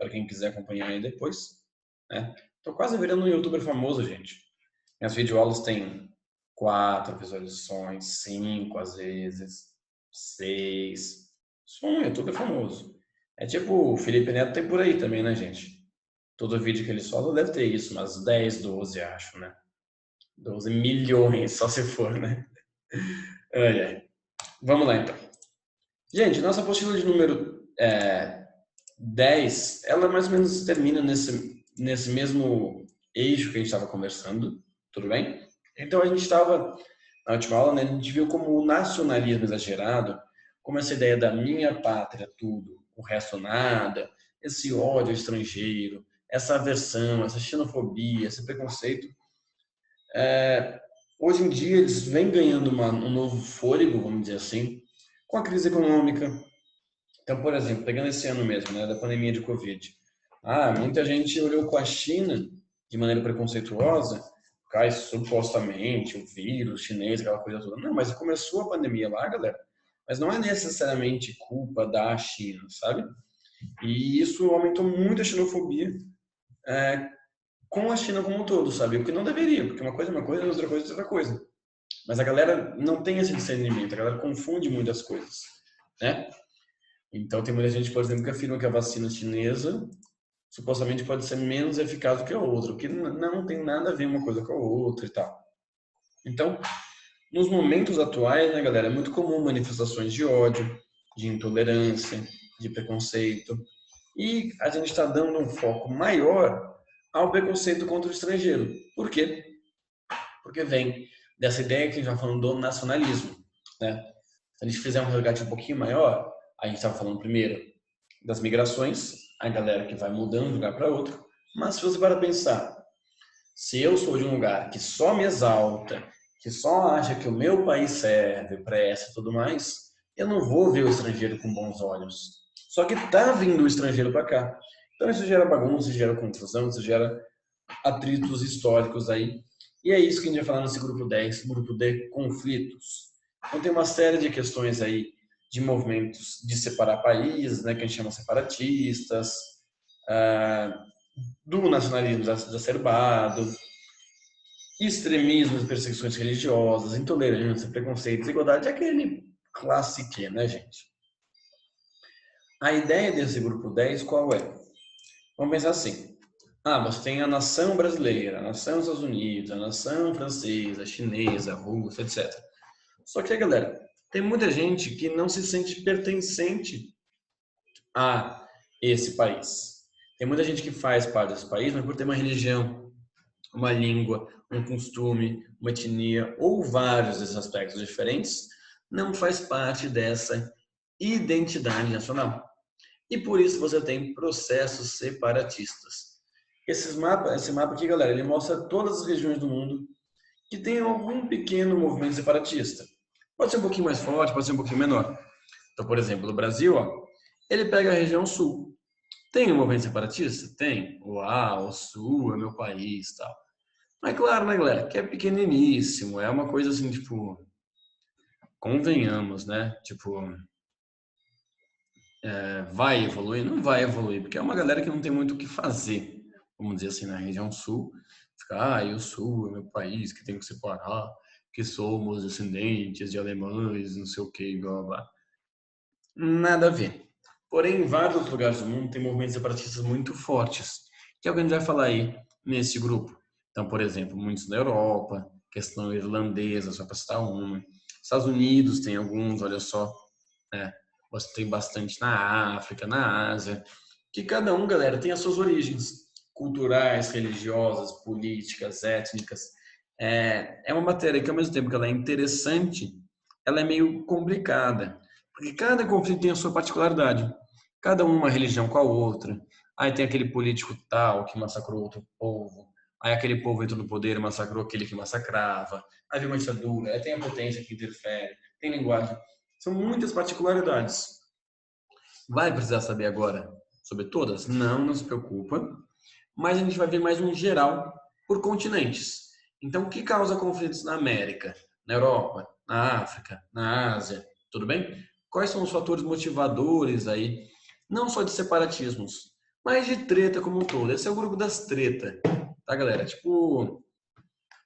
para quem quiser acompanhar aí depois, né? Tô quase virando um youtuber famoso, gente. Minhas videoaulas têm 4 visualizações, 5 às vezes, 6. Sou um youtuber famoso. É tipo o Felipe Neto tem por aí também, né, gente? Todo vídeo que ele solta deve ter isso, umas 10, 12, acho, né? 12 milhões, só se for, né? Ai, ai. Vamos lá, então. Gente, nossa apostila de número 10, ela mais ou menos termina nesse mesmo eixo que a gente estava conversando, tudo bem? Então a gente estava, na última aula, né, a gente viu como o nacionalismo exagerado, como essa ideia da minha pátria tudo, o resto nada, esse ódio ao estrangeiro, essa aversão, essa xenofobia, esse preconceito, hoje em dia eles vêm ganhando um novo fôlego, vamos dizer assim, com a crise econômica. Então, por exemplo, pegando esse ano mesmo, né, da pandemia de Covid, muita gente olhou com a China de maneira preconceituosa, cai supostamente o vírus chinês, aquela coisa toda. Não, mas começou a pandemia lá, galera. Mas não é necessariamente culpa da China, sabe? E isso aumentou muito a xenofobia com a China como um todo, sabe? O que não deveria, porque uma coisa é uma coisa, outra coisa é outra coisa. Mas a galera não tem esse discernimento, a galera confunde muitas coisas, né? Então, tem muita gente, por exemplo, que afirma que a vacina chinesa supostamente pode ser menos eficaz do que a outra, o que não tem nada a ver uma coisa com a outra e tal. Então, nos momentos atuais, né, galera, é muito comum manifestações de ódio, de intolerância, de preconceito, e a gente está dando um foco maior ao preconceito contra o estrangeiro. Por quê? Porque vem dessa ideia que a gente já falando do nacionalismo, né? Se a gente fizer um resgate um pouquinho maior, a gente estava falando primeiro das migrações, a galera que vai mudando de um lugar para outro, mas se você para pensar, se eu sou de um lugar que só me exalta, que só acha que o meu país serve, presta e tudo mais, eu não vou ver o estrangeiro com bons olhos. Só que tá vindo o estrangeiro para cá. Então isso gera bagunça, gera confusão, isso gera atritos históricos aí. E é isso que a gente vai falar nesse grupo 10, grupo de conflitos. Então tem uma série de questões aí de movimentos de separar países, né, que a gente chama separatistas, do nacionalismo exacerbado, extremismo e perseguições religiosas, intolerância, preconceito, desigualdade, é aquele classique, né, gente? A ideia desse grupo 10 qual é? Vamos pensar assim. Você tem a nação brasileira, a nação dos Estados Unidos, a nação francesa, a chinesa, a russa, etc. Só que, galera, tem muita gente que não se sente pertencente a esse país. Tem muita gente que faz parte desse país, mas por ter uma religião, uma língua, um costume, uma etnia ou vários desses aspectos diferentes, não faz parte dessa identidade nacional. E por isso você tem processos separatistas. Esse mapa aqui, galera, ele mostra todas as regiões do mundo que tem algum pequeno movimento separatista. Pode ser um pouquinho mais forte, pode ser um pouquinho menor. Então, por exemplo, o Brasil, ele pega a região sul. Tem um movimento separatista? Tem. O sul é meu país, tal. Mas claro, né, galera, que é pequeniníssimo, é uma coisa assim, tipo, convenhamos, né? Tipo, vai evoluir? Não vai evoluir, porque é uma galera que não tem muito o que fazer, vamos dizer assim, na região sul. Fica, o sul é meu país, que tem que separar, que somos descendentes de alemães, não sei o que, blá, blá, blá. Nada a ver. Porém, em vários lugares do mundo tem movimentos separatistas muito fortes, que é o que a gente vai falar aí nesse grupo. Então, por exemplo, muitos na Europa, questão irlandesa, só para citar uma. Estados Unidos tem alguns, olha só, né? Você tem bastante na África, na Ásia, que cada um, galera, tem as suas origens culturais, religiosas, políticas, étnicas. É uma matéria que, ao mesmo tempo que ela é interessante, ela é meio complicada, porque cada conflito tem a sua particularidade. Cada uma religião com a outra. Aí tem aquele político tal que massacrou outro povo. Aí aquele povo entrou no poder e massacrou aquele que massacrava. Aí vem uma ditadura. Aí tem a potência que interfere. Tem linguagem. São muitas particularidades. Vai precisar saber agora sobre todas? Não, não se preocupa. Mas a gente vai ver mais um geral por continentes. Então, o que causa conflitos na América, na Europa, na África, na Ásia? Tudo bem? Quais são os fatores motivadores aí, não só de separatismos, mas de treta como um todo. Esse é o grupo das treta, tá, galera? Tipo,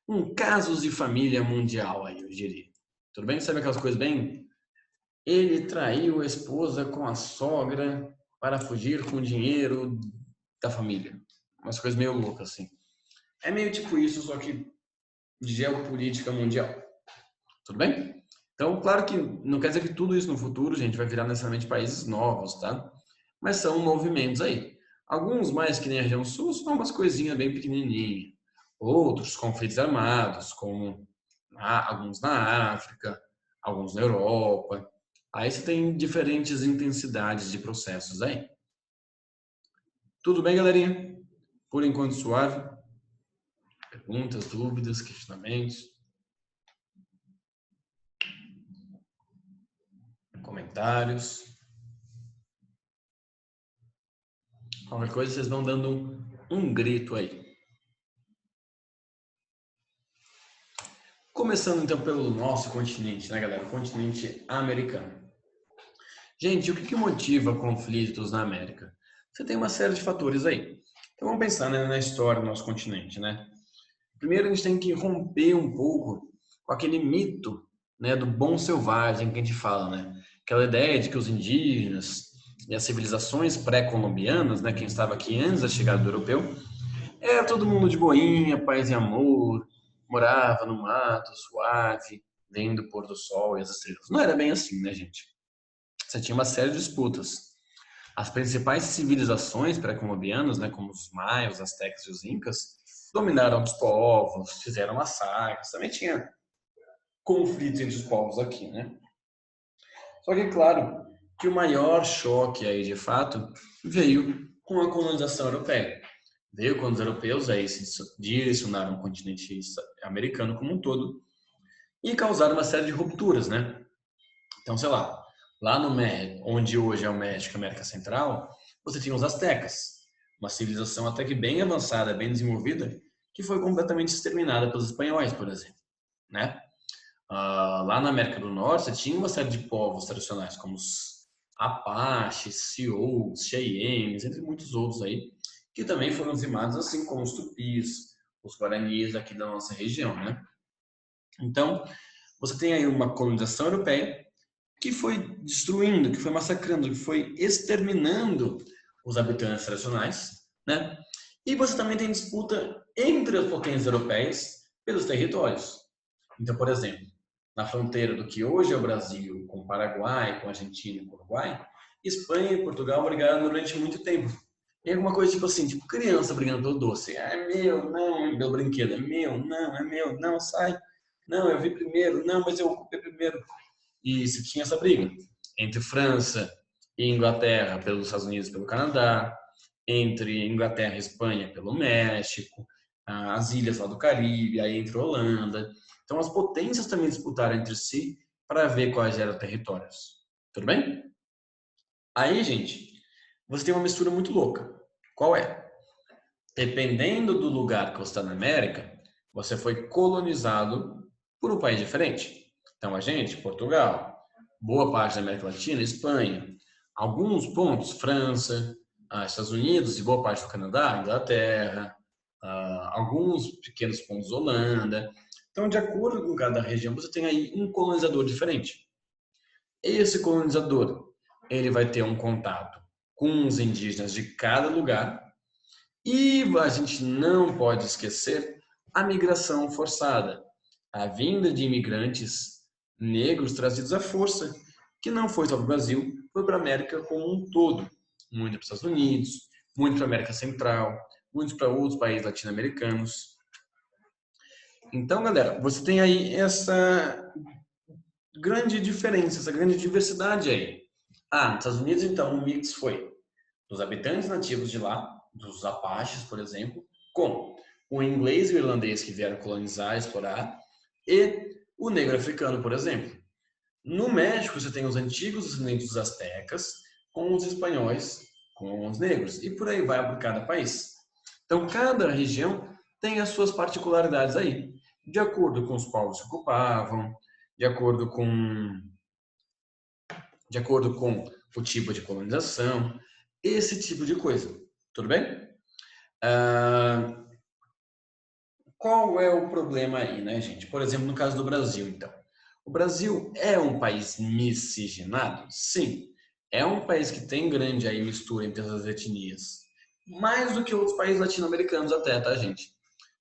um casos de família mundial aí, eu diria. Tudo bem? Sabe aquelas coisas bem? Ele traiu a esposa com a sogra para fugir com o dinheiro da família. Umas coisas meio loucas, assim. É meio tipo isso, só que de geopolítica mundial. Tudo bem? Então, claro que não quer dizer que tudo isso no futuro, gente, vai virar necessariamente países novos, tá? Mas são movimentos aí. Alguns mais que nem a região sul são umas coisinhas bem pequenininhas. Outros, conflitos armados, como alguns na África, alguns na Europa. Aí você tem diferentes intensidades de processos aí. Tudo bem, galerinha? Por enquanto, suave. Perguntas, dúvidas, questionamentos, comentários. Qualquer coisa, vocês vão dando um grito aí. Começando então pelo nosso continente, né, galera? O continente americano. Gente, o que motiva conflitos na América? Você tem uma série de fatores aí. Então vamos pensar, né, na história do nosso continente, né? Primeiro a gente tem que romper um pouco com aquele mito, né, do bom selvagem que a gente fala, né? Aquela ideia de que os indígenas e as civilizações pré-colombianas, né, quem estava aqui antes da chegada do europeu, era todo mundo de boinha, paz e amor, morava no mato, suave, vendo o pôr do sol e as estrelas. Não era bem assim, né, gente? Você tinha uma série de disputas. As principais civilizações pré-colombianas, né, como os maias, os astecas e os incas, dominaram os povos, fizeram massacres, também tinha conflitos entre os povos aqui, né? Só que, claro, que o maior choque aí, de fato, veio com a colonização europeia. Veio quando os europeus aí se direcionaram o continente americano como um todo e causaram uma série de rupturas, né? Então, sei lá no México, onde hoje é o México, América Central, você tinha os astecas, uma civilização até que bem avançada, bem desenvolvida, que foi completamente exterminada pelos espanhóis, por exemplo, né? Lá na América do Norte, você tinha uma série de povos tradicionais, como os Apaches, Sioux, Cheyennes, entre muitos outros aí, que também foram dizimados, assim como os Tupis, os Guaranis aqui da nossa região, né? Então, você tem aí uma colonização europeia que foi destruindo, que foi massacrando, que foi exterminando os habitantes tradicionais, né? E você também tem disputa entre as potências europeias pelos territórios. Então, por exemplo, na fronteira do que hoje é o Brasil, com o Paraguai, com a Argentina e com o Uruguai, Espanha e Portugal brigaram durante muito tempo. E alguma coisa tipo assim, tipo criança brigando pelo doce. Ah, é meu, não, é meu brinquedo. É meu, não, sai. Não, eu vi primeiro, não, mas eu ocupei primeiro. E se tinha essa briga entre França e Inglaterra pelos Estados Unidos e pelo Canadá, entre Inglaterra e Espanha pelo México, as ilhas lá do Caribe, aí entre Holanda. Então as potências também disputaram entre si para ver quais eram os territórios. Tudo bem? Aí, gente, você tem uma mistura muito louca. Qual é? Dependendo do lugar que você está na América, você foi colonizado por um país diferente. Então, a gente, Portugal, boa parte da América Latina, Espanha, alguns pontos, França, Estados Unidos e boa parte do Canadá, Inglaterra, alguns pequenos pontos, Holanda. Então, de acordo com cada região, você tem aí um colonizador diferente. Esse colonizador, ele vai ter um contato com os indígenas de cada lugar e a gente não pode esquecer a migração forçada, a vinda de imigrantes negros trazidos à força, que não foi só para o Brasil, foi para a América como um todo. Muito para os Estados Unidos, muito para a América Central, muitos para outros países latino-americanos. Então, galera, você tem aí essa grande diferença, essa grande diversidade aí. Nos Estados Unidos, então, o mix foi dos habitantes nativos de lá, dos Apaches, por exemplo, com o inglês e o irlandês que vieram colonizar, explorar, e o negro africano, por exemplo. No México, você tem os antigos descendentes dos astecas com os espanhóis, com os negros, e por aí vai por cada país. Então, cada região tem as suas particularidades aí, de acordo com os povos que ocupavam, de acordo com, de acordo com o tipo de colonização, esse tipo de coisa. Tudo bem? Ah, qual é o problema aí, né, gente? Por exemplo, no caso do Brasil, então. O Brasil é um país miscigenado? Sim. É um país que tem grande aí mistura entre as etnias. Mais do que outros países latino-americanos até, tá, gente?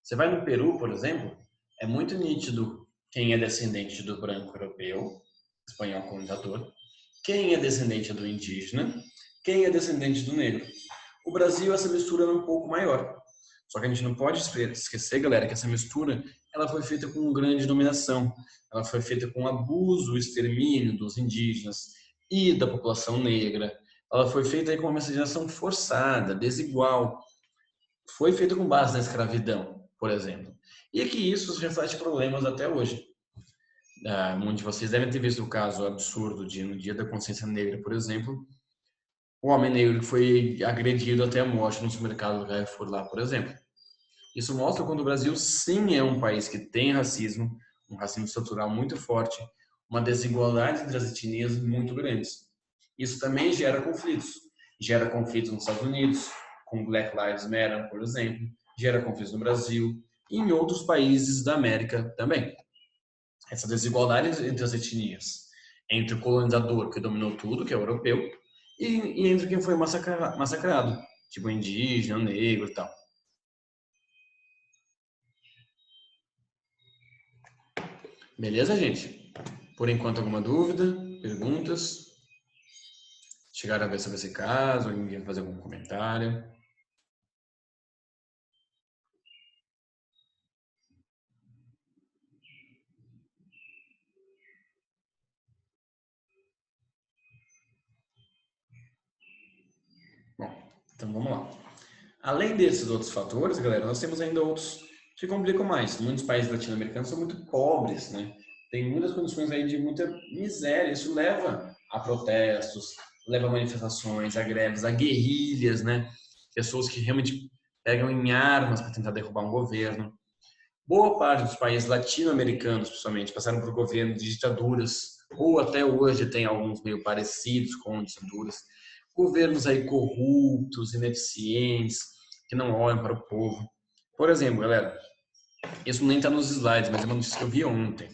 Você vai no Peru, por exemplo, é muito nítido quem é descendente do branco europeu, espanhol colonizador, quem é descendente do indígena, quem é descendente do negro. O Brasil, essa mistura é um pouco maior. Só que a gente não pode esquecer, galera, que essa mistura ela foi feita com grande dominação. Ela foi feita com abuso, extermínio dos indígenas e da população negra. Ela foi feita aí com uma miscigenação forçada, desigual. Foi feita com base na escravidão, por exemplo. E é que isso reflete problemas até hoje. Muitos de vocês devem ter visto o caso absurdo de, no Dia da Consciência Negra, por exemplo, o homem negro que foi agredido até a morte no supermercado do Carrefour lá, por exemplo. Isso mostra quando o Brasil sim é um país que tem racismo, um racismo estrutural muito forte, uma desigualdade entre as etnias muito grandes. Isso também gera conflitos. Gera conflitos nos Estados Unidos, com Black Lives Matter, por exemplo, gera conflitos no Brasil e em outros países da América também. Essa desigualdade entre as etnias, entre o colonizador que dominou tudo, que é o europeu, e entre quem foi massacrado, tipo indígena, negro e tal. Beleza, gente? Por enquanto, alguma dúvida? Perguntas? Chegaram a ver sobre esse caso? Alguém quer fazer algum comentário? Bom, então vamos lá. Além desses outros fatores, galera, nós temos ainda outros que complicam mais. Muitos países latino-americanos são muito pobres, né? Tem muitas condições aí de muita miséria. Isso leva a protestos, leva a manifestações, a greves, a guerrilhas, né? Pessoas que realmente pegam em armas para tentar derrubar um governo. Boa parte dos países latino-americanos, principalmente, passaram por governos de ditaduras, ou até hoje tem alguns meio parecidos com ditaduras. Governos aí corruptos, ineficientes, que não olham para o povo. Por exemplo, galera, isso nem está nos slides, mas é uma notícia que eu vi ontem.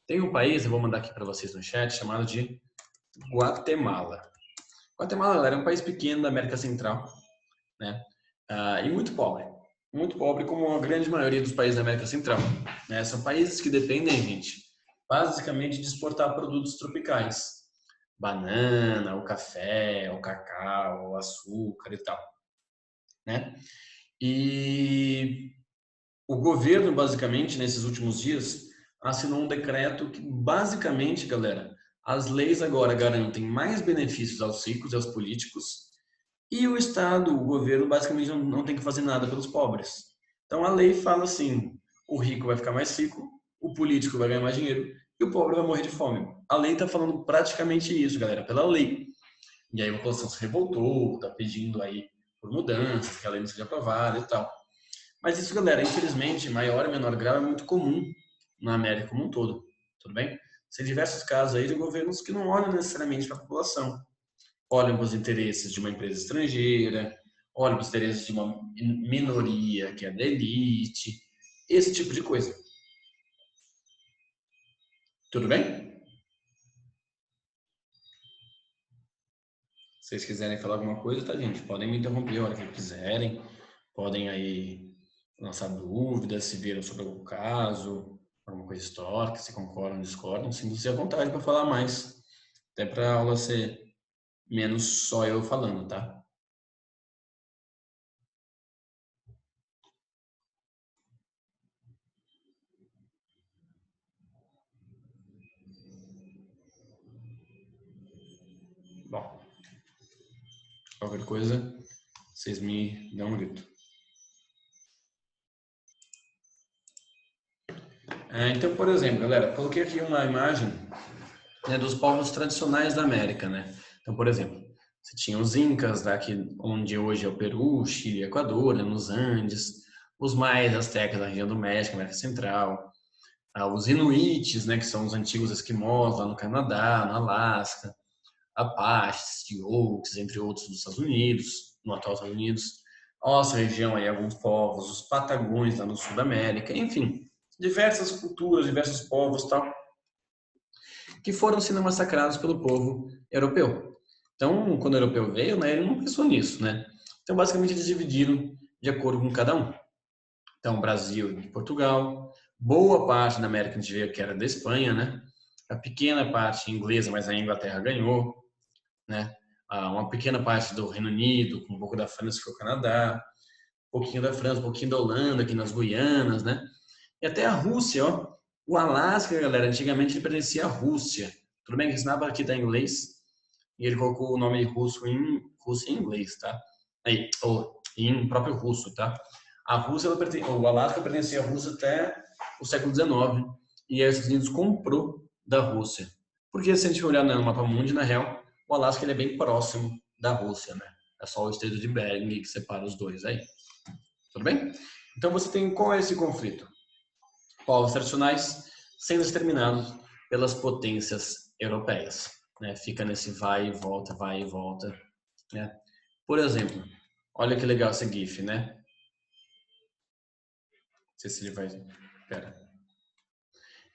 Tem um país, eu vou mandar aqui para vocês no chat, chamado de Guatemala. Guatemala, galera, é um país pequeno da América Central, né? E muito pobre como a grande maioria dos países da América Central, né? São países que dependem, gente, basicamente de exportar produtos tropicais, banana, o café, o cacau, o açúcar e tal, né? E o governo, basicamente, nesses últimos dias, assinou um decreto que, basicamente, galera, as leis agora garantem mais benefícios aos ricos e aos políticos e o Estado, o governo, basicamente não tem que fazer nada pelos pobres. Então a lei fala assim: o rico vai ficar mais rico, o político vai ganhar mais dinheiro e o pobre vai morrer de fome. A lei está falando praticamente isso, galera, pela lei. E aí a população se revoltou, está pedindo aí por mudanças, que a lei não seja aprovada e tal. Mas isso, galera, infelizmente, em maior e menor grau, é muito comum na América como um todo. Tudo bem? Tem diversos casos aí de governos que não olham necessariamente para a população, olham para os interesses de uma empresa estrangeira, olham para os interesses de uma minoria que é da elite, esse tipo de coisa. Tudo bem? Se vocês quiserem falar alguma coisa, tá, gente? Podem me interromper a hora que quiserem. Podem aí lançar dúvidas, se viram sobre algum caso, alguma coisa histórica, se concordam, discordam. Sintam-se à vontade para falar mais. Até para a aula ser menos só eu falando, tá? Bom, qualquer coisa, vocês me dão um grito. Então, por exemplo, galera, coloquei aqui uma imagem, né, dos povos tradicionais da América, né? Então, por exemplo, você tinha os Incas, daqui onde hoje é o Peru, Chile, Equador, né, nos Andes, os Maias, Aztecas da região do México, América Central, os Inuites, né, que são os antigos esquimós lá no Canadá, no Alasca, Apaches, Sioux, entre outros dos Estados Unidos, no atual Estados Unidos. Nossa região aí, alguns povos, os Patagões lá no sul da América, enfim, diversas culturas, diversos povos tal, que foram sendo massacrados pelo povo europeu. Então, quando o europeu veio, né, ele não pensou nisso, né? Então, basicamente, eles dividiram de acordo com cada um. Então, Brasil e Portugal, boa parte da América a gente vê que era da Espanha, né? A pequena parte inglesa, mas a Inglaterra ganhou, né? Uma pequena parte do Reino Unido, com um pouco da França, que é o Canadá, um pouquinho da França, um pouquinho da Holanda, aqui nas Guianas, né? E até a Rússia, ó. O Alasca, galera, antigamente ele pertencia à Rússia. Tudo bem que esse mapa aqui tá em inglês, e ele colocou o nome russo em inglês, tá? Aí, ou em próprio russo, tá? A Rússia, o Alasca pertencia à Rússia até o século XIX, e aí os Estados Unidos comprou da Rússia. Porque se a gente olhar no mapa mundi, na real, o Alasca ele é bem próximo da Rússia, né? É só o Estreito de Bering que separa os dois aí. Tudo bem? Então você tem qual é esse conflito? Povos tradicionais sendo exterminados pelas potências europeias. Né? Fica nesse vai e volta. Né? Por exemplo, olha que legal esse GIF, né? Não sei se ele vai. Pera.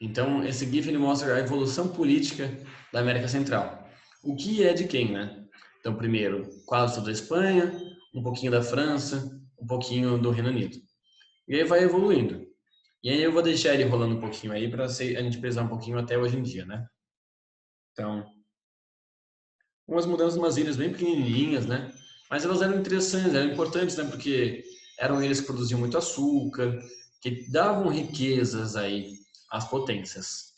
Então, esse GIF ele mostra a evolução política da América Central. O que é de quem, né? Então, primeiro, quase toda a Espanha, um pouquinho da França, um pouquinho do Reino Unido. E aí vai evoluindo. E aí eu vou deixar ele rolando um pouquinho aí para a gente pesar um pouquinho até hoje em dia, né? Então, umas mudanças, umas ilhas bem pequenininhas, né? Mas elas eram interessantes, eram importantes, né? Porque eram ilhas que produziam muito açúcar, que davam riquezas aí às potências.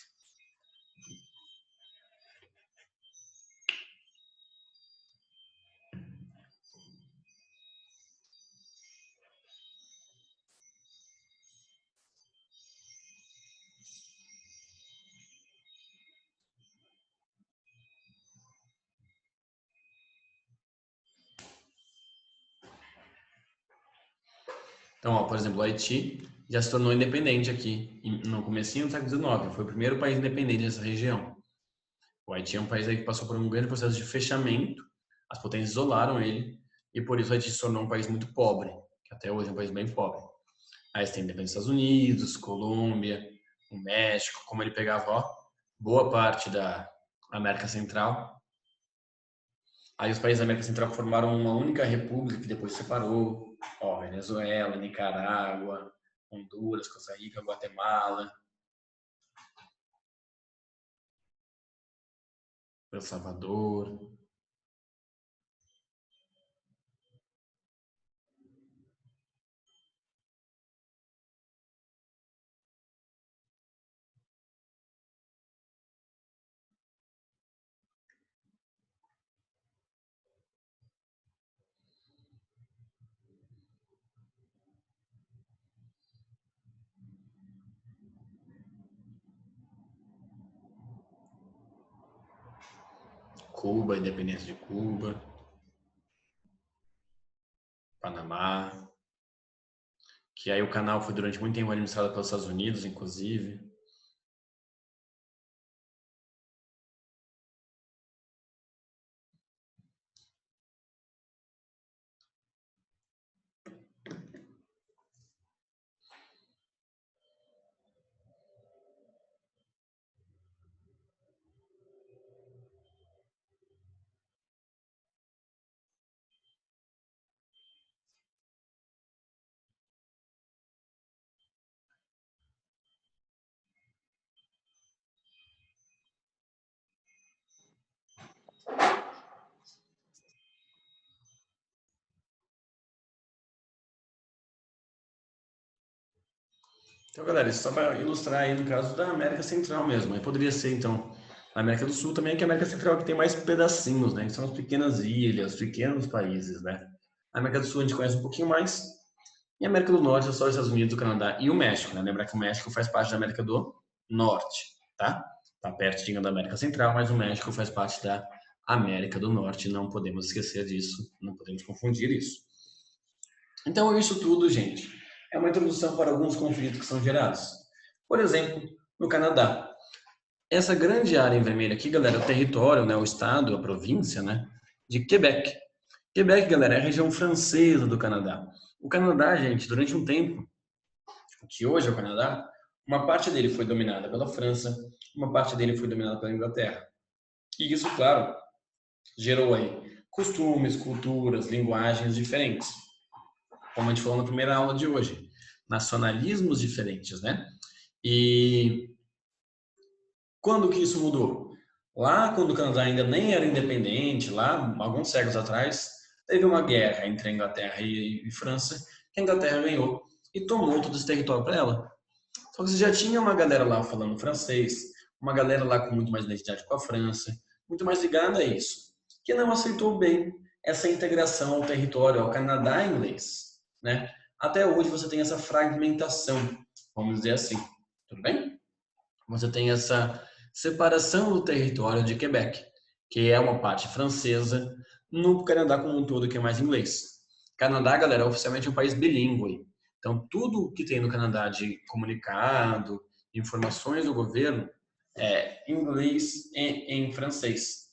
Então, ó, por exemplo, o Haiti já se tornou independente aqui no comecinho do século XIX. Foi o primeiro país independente dessa região. O Haiti é um país aí que passou por um grande processo de fechamento. As potências isolaram ele e por isso o Haiti se tornou um país muito pobre, que até hoje é um país bem pobre. Aí você tem independência dos Estados Unidos, Colômbia, o México, como ele pegava ó, boa parte da América Central. Aí os países da América Central formaram uma única república que depois separou. Ó, Venezuela, Nicarágua, Honduras, Costa Rica, Guatemala, El Salvador. Cuba, independência de Cuba, Panamá, que aí o canal foi durante muito tempo administrado pelos Estados Unidos, inclusive. Então, galera, isso só para ilustrar aí no caso da América Central mesmo. Aí poderia ser, então, a América do Sul também, que é a América Central que tem mais pedacinhos, né? Que são as pequenas ilhas, pequenos países, né? A América do Sul a gente conhece um pouquinho mais. E a América do Norte é só os Estados Unidos, o Canadá e o México, né? Lembrar que o México faz parte da América do Norte, tá? Tá pertinho da América Central, mas o México faz parte da América do Norte. Não podemos esquecer disso, não podemos confundir isso. Então, isso tudo, gente, é uma introdução para alguns conflitos que são gerados. Por exemplo, no Canadá. Essa grande área em vermelho aqui, galera, é o território, né, o estado, a província, né, de Quebec. Quebec, galera, é a região francesa do Canadá. O Canadá, gente, durante um tempo, que hoje é o Canadá, uma parte dele foi dominada pela França, uma parte dele foi dominada pela Inglaterra. E isso, claro, gerou aí costumes, culturas, linguagens diferentes. Como a gente falou na primeira aula de hoje, nacionalismos diferentes, né? E quando que isso mudou? Lá, quando o Canadá ainda nem era independente, lá, alguns séculos atrás, teve uma guerra entre a Inglaterra e França, que a Inglaterra ganhou e tomou todo esse território para ela. Só que você já tinha uma galera lá falando francês, uma galera lá com muito mais identidade com a França, muito mais ligada a isso, que não aceitou bem essa integração ao território, ao Canadá inglês, né? Até hoje você tem essa fragmentação, vamos dizer assim, tudo bem? Você tem essa separação do território de Quebec, que é uma parte francesa, no Canadá como um todo, que é mais inglês. Canadá, galera, é oficialmente um país bilíngue. Então, tudo que tem no Canadá de comunicado, informações do governo, é inglês e em francês.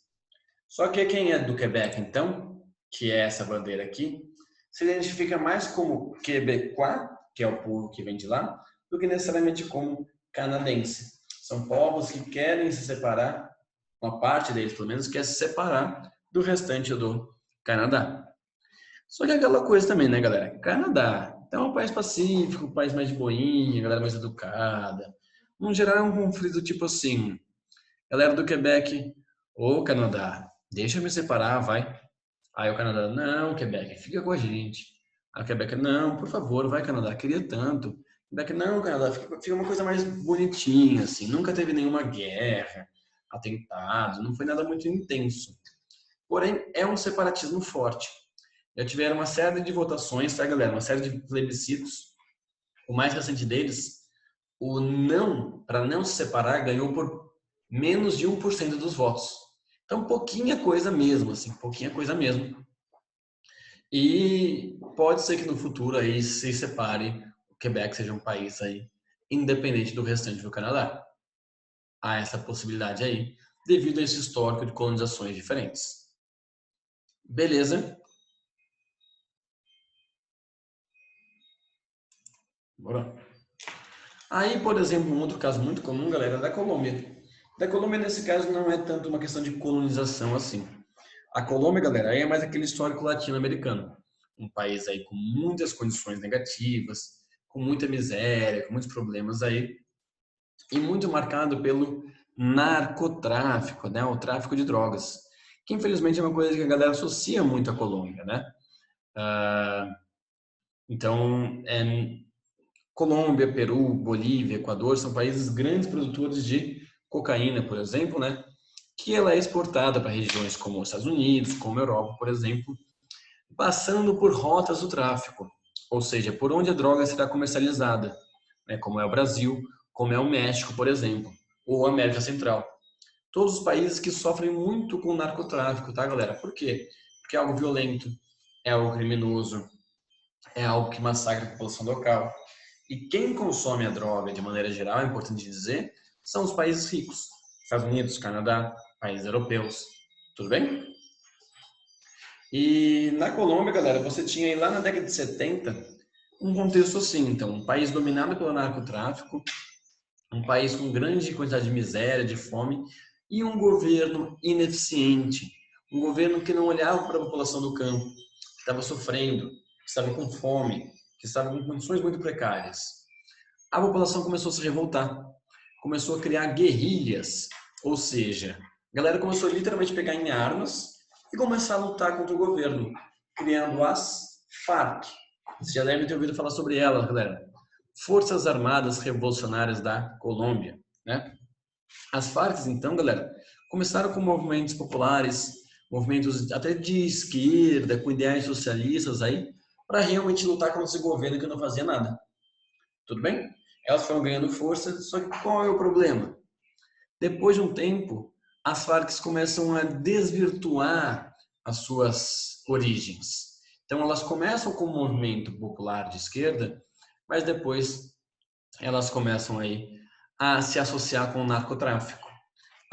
Só que quem é do Quebec, então, que é essa bandeira aqui, se identifica mais como quebecois, que é o povo que vem de lá, do que necessariamente como canadense. São povos que querem se separar, uma parte deles pelo menos quer se separar do restante do Canadá. Só que é aquela coisa também, né, galera? Canadá é um país pacífico, um país mais de boinha, galera mais educada. No geral é um conflito tipo assim, galera do Quebec, ô Canadá, deixa eu me separar, vai. Aí o Canadá, não, Quebec, fica com a gente. Aí o Quebec, não, por favor, vai, Canadá, queria tanto. Quebec, não, Canadá, fica uma coisa mais bonitinha, assim. Nunca teve nenhuma guerra, atentado, não foi nada muito intenso. Porém, é um separatismo forte. Já tiveram uma série de votações, tá, galera? Uma série de plebiscitos. O mais recente deles, o não, para não se separar, ganhou por menos de 1% dos votos. Então, pouquinha coisa mesmo, assim, pouquinha coisa mesmo. E pode ser que no futuro aí se separe, o Quebec seja um país aí independente do restante do Canadá. Há essa possibilidade aí, devido a esse histórico de colonizações diferentes. Beleza? Bora. Aí, por exemplo, um outro caso muito comum, galera, é da Colômbia. Da Colômbia, nesse caso, não é tanto uma questão de colonização assim. A Colômbia, galera, aí é mais aquele histórico latino-americano. Um país aí com muitas condições negativas, com muita miséria, com muitos problemas aí, e muito marcado pelo narcotráfico, né? O tráfico de drogas, que infelizmente é uma coisa que a galera associa muito à Colômbia, né? Ah, então, Colômbia, Peru, Bolívia, Equador são países grandes produtores de cocaína, por exemplo, né? Que ela é exportada para regiões como os Estados Unidos, como a Europa, por exemplo, passando por rotas do tráfico, ou seja, por onde a droga será comercializada, né? Como é o Brasil, como é o México, por exemplo, ou a América Central. Todos os países que sofrem muito com o narcotráfico, tá, galera? Por quê? Porque é algo violento, é algo criminoso, é algo que massacra a população local. E quem consome a droga, de maneira geral, é importante dizer, são os países ricos. Estados Unidos, Canadá, países europeus. Tudo bem? E na Colômbia, galera, você tinha aí lá na década de 70 um contexto assim, então, um país dominado pelo narcotráfico, um país com grande quantidade de miséria, de fome, e um governo ineficiente, um governo que não olhava para a população do campo, que estava sofrendo, que estava com fome, que estava com condições muito precárias. A população começou a se revoltar, começou a criar guerrilhas, ou seja, a galera começou a literalmente pegar em armas e começar a lutar contra o governo, criando as FARC. Você já deve ter ouvido falar sobre elas, galera. Forças Armadas Revolucionárias da Colômbia, né? As Farc, então, galera, começaram com movimentos populares, movimentos até de esquerda, com ideais socialistas aí, para realmente lutar contra esse governo que não fazia nada. Tudo bem? Elas foram ganhando força, só que qual é o problema? Depois de um tempo, as Farc começam a desvirtuar as suas origens. Então, elas começam com um movimento popular de esquerda, mas depois elas começam aí a se associar com o narcotráfico.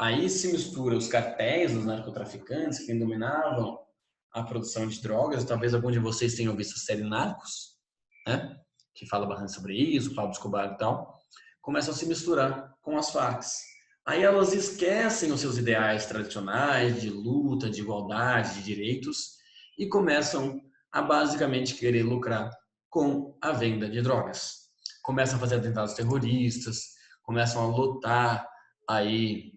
Aí se mistura os cartéis dos narcotraficantes que dominavam a produção de drogas. Talvez algum de vocês tenham visto a série Narcos, né? Que fala bastante sobre isso, Pablo Escobar e tal. Começam a se misturar com as Farc. Aí elas esquecem os seus ideais tradicionais de luta, de igualdade, de direitos e começam a basicamente querer lucrar com a venda de drogas. Começam a fazer atentados terroristas, começam a lotar aí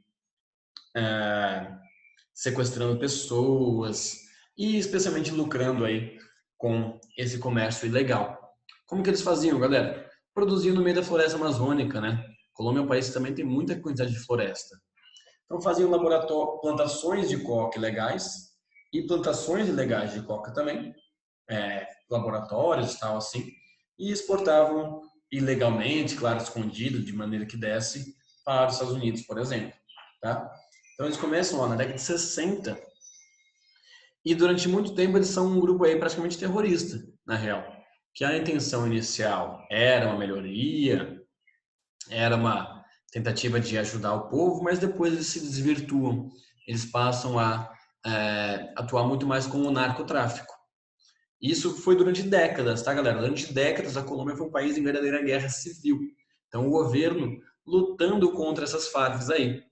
sequestrando pessoas e especialmente lucrando aí com esse comércio ilegal. Como que eles faziam, galera? Produziam no meio da floresta amazônica, né? Colômbia é um país que também tem muita quantidade de floresta. Então faziam plantações de coca legais e plantações ilegais de coca também, laboratórios e tal assim, e exportavam ilegalmente, claro, escondido, de maneira que desse, para os Estados Unidos, por exemplo. Tá? Então eles começam lá na década de 60 e durante muito tempo eles são um grupo aí praticamente terrorista, na real. Que a intenção inicial era uma melhoria, era uma tentativa de ajudar o povo, mas depois eles se desvirtuam. Eles passam a atuar muito mais com o narcotráfico. Isso foi durante décadas, tá, galera? Durante décadas a Colômbia foi um país em verdadeira guerra civil. Então o governo lutando contra essas Farc aí.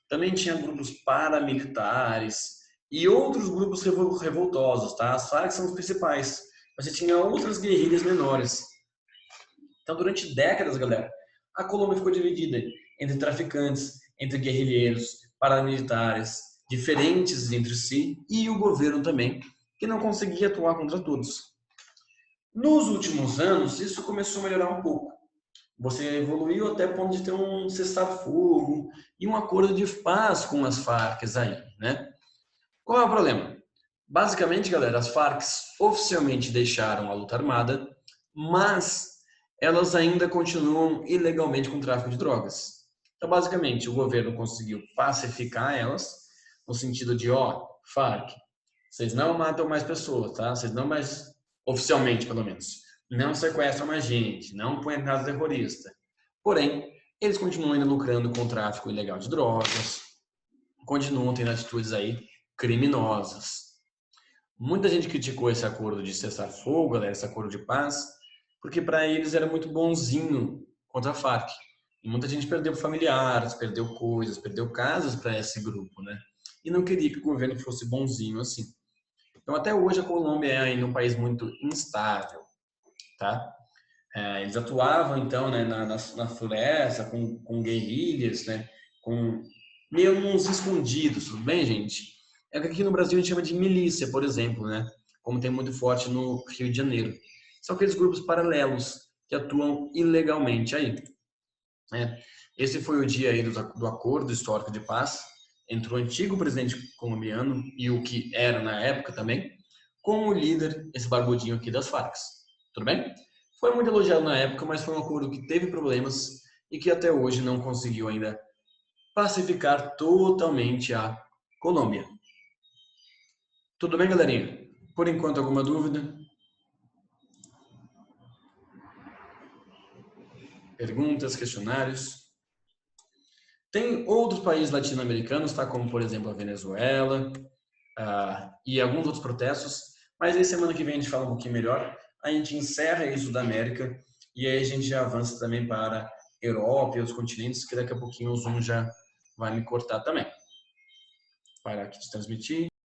Também tinha grupos paramilitares e outros grupos revoltosos, tá? As Farc são os principais, mas você tinha outras guerrilhas menores. Então, durante décadas, galera, a Colômbia ficou dividida entre traficantes, entre guerrilheiros, paramilitares, diferentes entre si, e o governo também, que não conseguia atuar contra todos. Nos últimos anos, isso começou a melhorar um pouco. Você evoluiu até o ponto de ter um cessar-fogo e um acordo de paz com as Farc aí, né? Qual é o problema? Basicamente, galera, as Farc oficialmente deixaram a luta armada, mas elas ainda continuam ilegalmente com o tráfico de drogas. Então, basicamente, o governo conseguiu pacificar elas, no sentido de, Farc, vocês não matam mais pessoas, tá? Vocês não mais, oficialmente pelo menos, não sequestram mais gente, não põem atentado terrorista. Porém, eles continuam ainda lucrando com o tráfico ilegal de drogas, continuam tendo atitudes aí criminosas. Muita gente criticou esse acordo de cessar-fogo, galera, esse acordo de paz, porque para eles era muito bonzinho contra a Farc. E muita gente perdeu familiares, perdeu coisas, perdeu casas para esse grupo, né? E não queria que o governo fosse bonzinho assim. Então, até hoje, a Colômbia é ainda um país muito instável, tá? Eles atuavam, então, né, na floresta, com guerrilhas, né? Com meio uns escondidos, tudo bem, gente? É que aqui no Brasil a gente chama de milícia, por exemplo, né? Como tem muito forte no Rio de Janeiro. São aqueles grupos paralelos que atuam ilegalmente aí, né? Esse foi o dia aí do acordo histórico de paz entre o antigo presidente colombiano e o que era na época também, com o líder, esse barbudinho aqui das Farc. Tudo bem? Foi muito elogiado na época, mas foi um acordo que teve problemas e que até hoje não conseguiu ainda pacificar totalmente a Colômbia. Tudo bem, galerinha? Por enquanto, alguma dúvida? Perguntas, questionários? Tem outros países latino-americanos, tá? Como, por exemplo, a Venezuela e alguns outros protestos, mas aí semana que vem a gente fala um pouquinho melhor. A gente encerra isso da América e aí a gente já avança também para Europa e outros continentes, que daqui a pouquinho o Zoom já vai me cortar também. Parar aqui de transmitir.